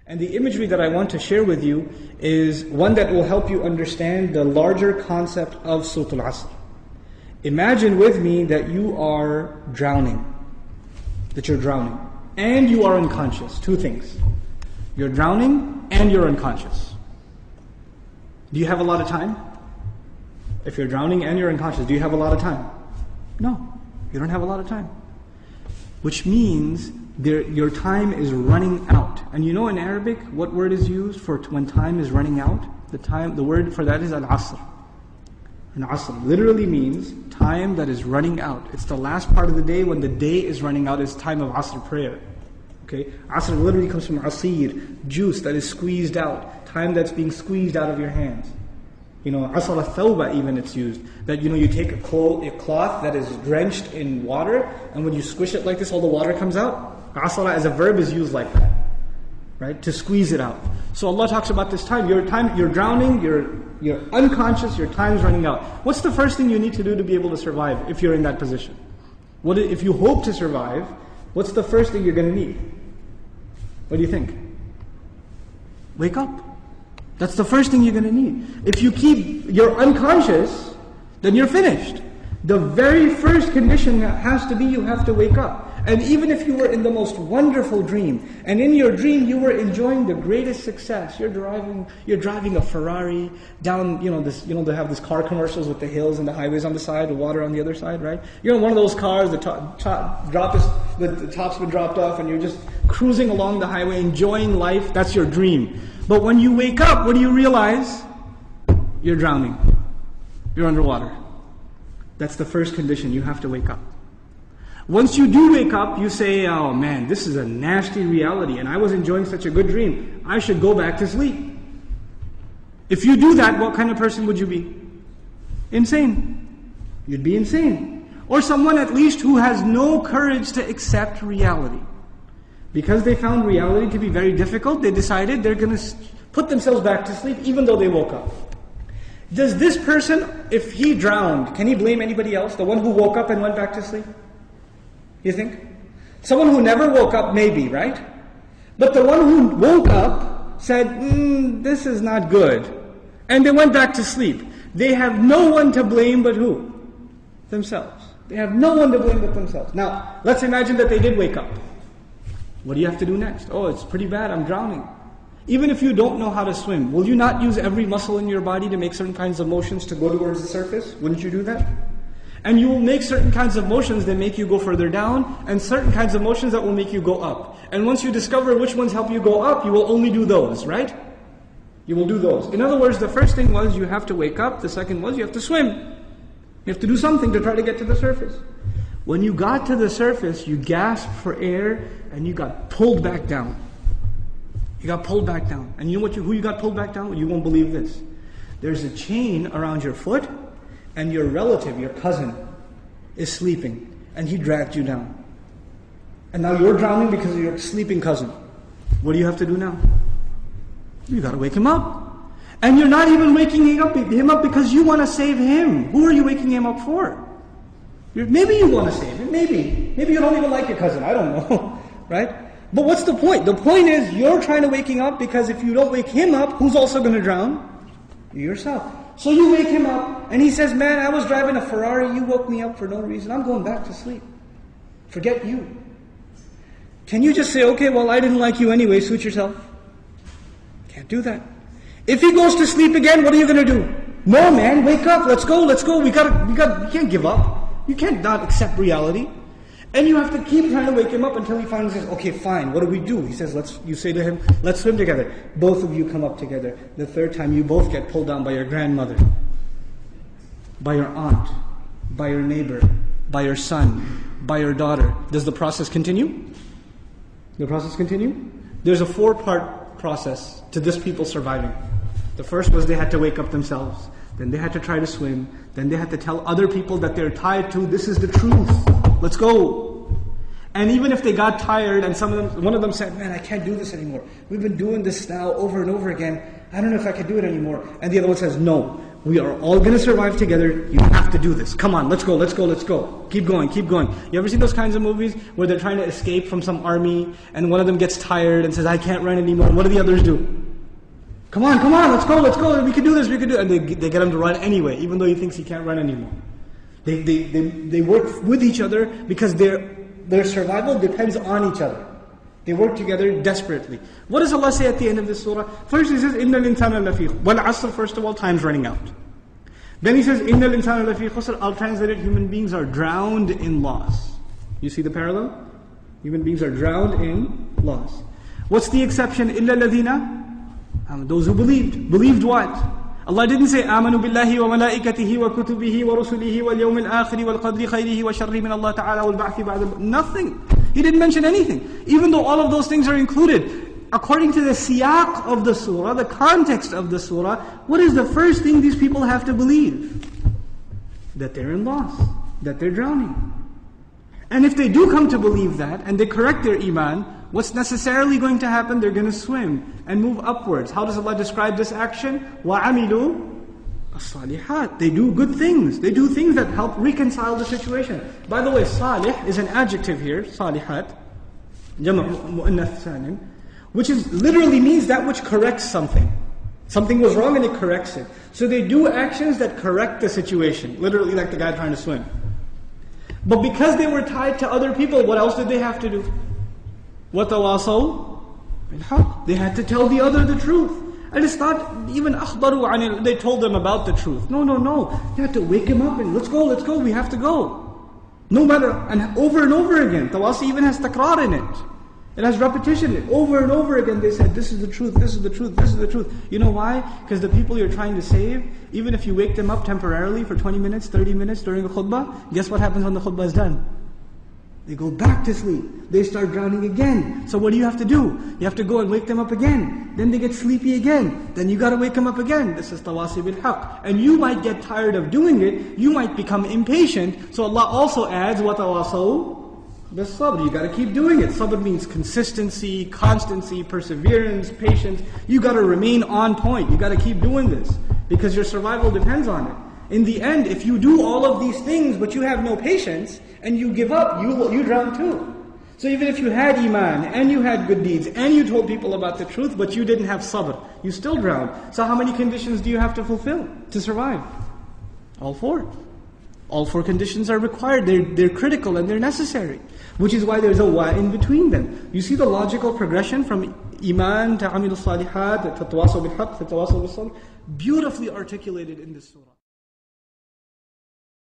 And the imagery that I want to share with you is one that will help you understand the larger concept of Surah Al-Asr. Imagine with me that you are drowning. And you are unconscious. Two things. You're drowning and you're unconscious. Do you have a lot of time? If you're drowning and you're unconscious, do you have a lot of time? No, you don't have a lot of time. Which means your time is running out. And you know in Arabic, what word is used for when time is running out? The word for that is al-asr. And asr literally means time that is running out. It's the last part of the day when the day is running out. It's time of asr prayer. Okay, asr literally comes from asir, juice that is squeezed out, time that's being squeezed out of your hands. You know, asr al-thawba even it's used. That you take a cloth that is drenched in water, and when you squish it like this, all the water comes out. Asala as a verb is used like that, right? To squeeze it out. So Allah talks about this time. You're drowning, you're unconscious, your time's running out. What's the first thing you need to do to be able to survive if you're in that position? If you hope to survive, what's the first thing you're going to need? What do you think? Wake up. That's the first thing you're going to need. If you're unconscious, then you're finished. The very first condition has to be you have to wake up. And even if you were in the most wonderful dream, and in your dream you were enjoying the greatest success, you're driving a Ferrari down, they have these car commercials with the hills and the highways on the side, the water on the other side, right? You're in one of those cars, the top's been dropped off, and you're just cruising along the highway, enjoying life. That's your dream. But when you wake up, what do you realize? You're drowning. You're underwater. That's the first condition. You have to wake up. Once you do wake up, you say, oh man, this is a nasty reality, and I was enjoying such a good dream. I should go back to sleep. If you do that, what kind of person would you be? Insane. You'd be insane. Or someone at least who has no courage to accept reality. Because they found reality to be very difficult, they decided they're going to put themselves back to sleep even though they woke up. Does this person, if he drowned, can he blame anybody else? The one who woke up and went back to sleep? You think? Someone who never woke up, maybe, right? But the one who woke up said, this is not good. And they went back to sleep. They have no one to blame but who? Themselves. They have no one to blame but themselves. Now, let's imagine that they did wake up. What do you have to do next? Oh, it's pretty bad, I'm drowning. Even if you don't know how to swim, will you not use every muscle in your body to make certain kinds of motions to go towards the surface? Wouldn't you do that? And you will make certain kinds of motions that make you go further down, and certain kinds of motions that will make you go up. And once you discover which ones help you go up, you will only do those, right? You will do those. In other words, the first thing was you have to wake up. The second was you have to swim. You have to do something to try to get to the surface. When you got to the surface, you gasped for air, and you got pulled back down. You got pulled back down. And you know who you got pulled back down? You won't believe this. There's a chain around your foot, and your relative, your cousin, is sleeping, and he dragged you down. And now you're drowning because of your sleeping cousin. What do you have to do now? You got to wake him up. And you're not even waking him up because you want to save him. Who are you waking him up for? Maybe you want to save him. Maybe you don't even like your cousin. I don't know, right? But what's the point? The point is you're trying to wake him up because if you don't wake him up, who's also going to drown? You yourself. So you wake him up, and he says, man, I was driving a Ferrari, you woke me up for no reason, I'm going back to sleep. Forget you. Can you just say, okay, well, I didn't like you anyway, suit yourself? Can't do that. If he goes to sleep again, what are you going to do? No, man, wake up, let's go, we can't give up. You can't not accept reality. And you have to keep trying to wake him up until he finally says, okay, fine, what do we do? He says, you say to him, let's swim together. Both of you come up together. The third time, you both get pulled down by your grandmother, by your aunt, by your neighbor, by your son, by your daughter. Does the process continue? The process continue? There's a 4-part process to this people surviving. The first was they had to wake up themselves. Then they had to try to swim. Then they had to tell other people that they're tied to, this is the truth. Let's go. And even if they got tired and one of them said, man, I can't do this anymore. We've been doing this now over and over again. I don't know if I can do it anymore. And the other one says, no, We are all going to survive together. You have to do this. Come on, let's go, let's go, let's go. Keep going, keep going. You ever seen those kinds of movies where they're trying to escape from some army and one of them gets tired and says, I can't run anymore. What do the others do? Come on, let's go. We can do this, we can do it. And they get him to run anyway, even though he thinks he can't run anymore. They work with each other because their survival depends on each other. They work together desperately. What does Allah say at the end of this surah? First He says, إِنَّ الْإِنسَانَ لَفِي Wal asr, first of all, time's running out. Then He says, إِنَّ الْإِنسَانَ لَفِي خُسْرٍ I'll translate it, human beings are drowned in loss. You see the parallel? Human beings are drowned in loss. What's the exception? إِلَّا الَّذِينَ Those who believed. Believed what? Allah didn't say آمنوا بالله وملائكته وكتبه ورسله واليوم الآخر والقدر خيره وشره من الله تعالى والبعث بعد Nothing. He didn't mention anything. Even though all of those things are included. According to the siyaq of the surah, the context of the surah, what is the first thing these people have to believe? That they're in loss. That they're drowning. And if they do come to believe that, and they correct their iman, what's necessarily going to happen? They're going to swim and move upwards. How does Allah describe this action? وَعَمِلُوا الصَّالِحَاتِ They do good things. They do things that help reconcile the situation. By the way, salih is an adjective here, salihat, jama' mu'annath salim, which is literally means that which corrects something. Something was wrong and it corrects it. So they do actions that correct the situation. Literally like the guy trying to swim. But because they were tied to other people, what else did they have to do? وَتَوَاصَوْا بِالْحَقِّ They had to tell the other the truth. And it's not even أخبروا عن it. They told them about the truth. No. You have to wake him up and let's go, we have to go. No matter, and over again. Tawasi even has takrar in it. It has repetition. Over and over again they said, this is the truth, this is the truth, this is the truth. You know why? Because the people you're trying to save, even if you wake them up temporarily for 20 minutes, 30 minutes during a khutbah, guess what happens when the khutbah is done? They go back to sleep. They start drowning again. So what do you have to do? You have to go and wake them up again. Then they get sleepy again. Then you got to wake them up again. This is tawasi bil haqq. And you might get tired of doing it. You might become impatient. So Allah also adds, وَتَوَاصَوْا بِالصَّبْرِ You got to keep doing it. Sabr means consistency, constancy, perseverance, patience. You got to remain on point. You got to keep doing this. Because your survival depends on it. In the end, if you do all of these things but you have no patience, and you give up, you drown too. So even if you had iman, and you had good deeds, and you told people about the truth, but you didn't have sabr, you still drown. So how many conditions do you have to fulfill to survive? All four. All four conditions are required. They're critical and they're necessary. Which is why there's a wa in between them. You see the logical progression from iman to amil salihat, to tawasaw bil haqq, to tawasaw bil sabr, beautifully articulated in this surah.